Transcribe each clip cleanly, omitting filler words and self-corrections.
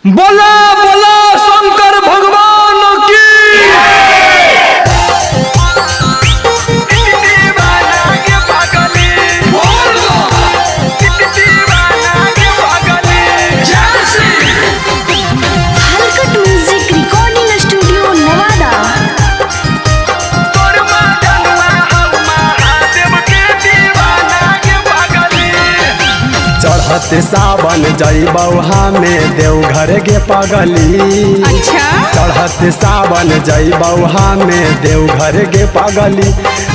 बोला बोला शंकर भगवान की। हलकट म्यूजिक रिकॉर्डिंग स्टूडियो नवादा। चढ़त सावन जइबौ हमें देवघर के पगली। अच्छा चढ़त सावन जइबौ हमें देवघर के पगली।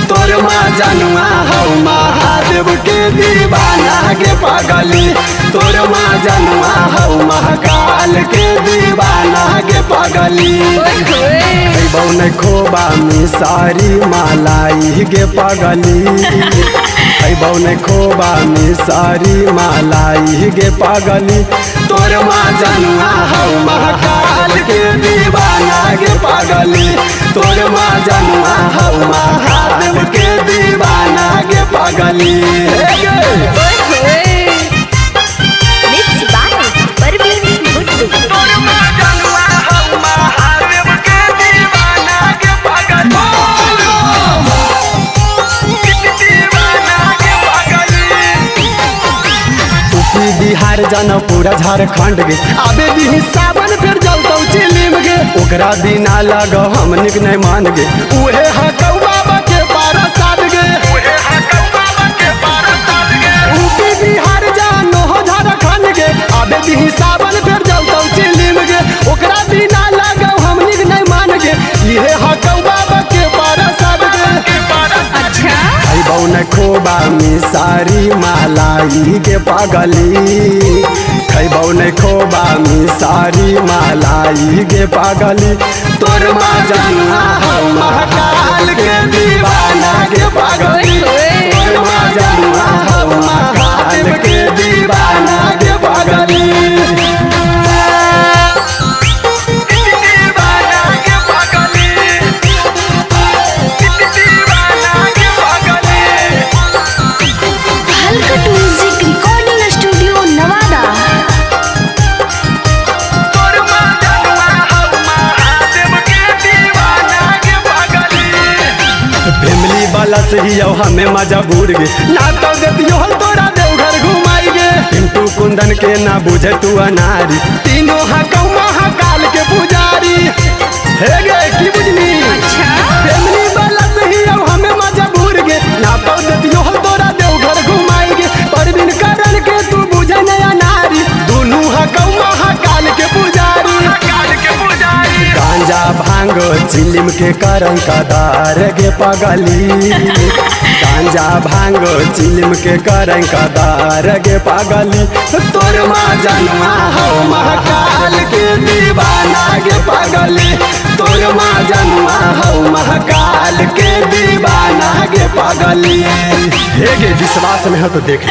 तोर माँ जनुआ हौ महादेव के दीवाना के पगली। तोर माँ जनुआ हौ महाकाल के दीवाना के पगली। खैबौ नहीं खोबा मिसारी मलाई के पगली। खैबौ नहीं खोबा मिसारी मलाई गे पगली। तोर माँ जनुआ हौ महाकाल के दीवाना गे पगली। तोर माँ जनुआ हौ महादेव के दीवाना गे पगली। बिहार जाना पूरा झारखंड गे आबे दी सावन फिर जलतौ चिलिम गे। ओकरा बिना लग हम निक नहीं मान गे। उहे हकौ बाबा के पारा साध गे। यूपी बिहार जानो हो झारखंड गे आबे दी सावन फिर जलतौ चिलिम गे। ओकरा बिना लग हम निक नहीं मान गे। इहे हकौ बाबा के पारा साध गे। अच्छा खैबौ नहीं खोबा मिसारी मलाई के पगली। खैबौ नहीं खोबा मिसारी मलाई के पगली। तोर माँ जनुआ हौ महाकाल के दीवाना के पगली। तोर माँ जनुआ हौ महाकाल के दीवाना के पगली। हलकट music recording studio Nawada. Family वाला से ही हमें मजबूर गे। ना तो देतियो हल तोरा देवघर घुमाई गे। पिंटू कुंदन के ना बुझे तू अनारी। तीनों हकौ महाकाल के पुजारी। हे गे की बुझनी। अच्छा फैमिली वाला से ही हमें मजबूर गे। ना तो देतियो हल तोरा देवघर घुमाई गे। परवीन करण के तू बुझे नया नारी। दोनों हकौ महाकाल के पुजारी। गांजा भांगो चिलिम के करन कदार गे पगली। गांजा भांगो चिलिम के करन कदार गे पगली। तोर माँ जनुआ हौ महाकाल के दीवाना गे पगली। तोर माँ जनुआ हौ महाकाल के दीवाना गे पगली। हे गे विश्वास में हो तो देख।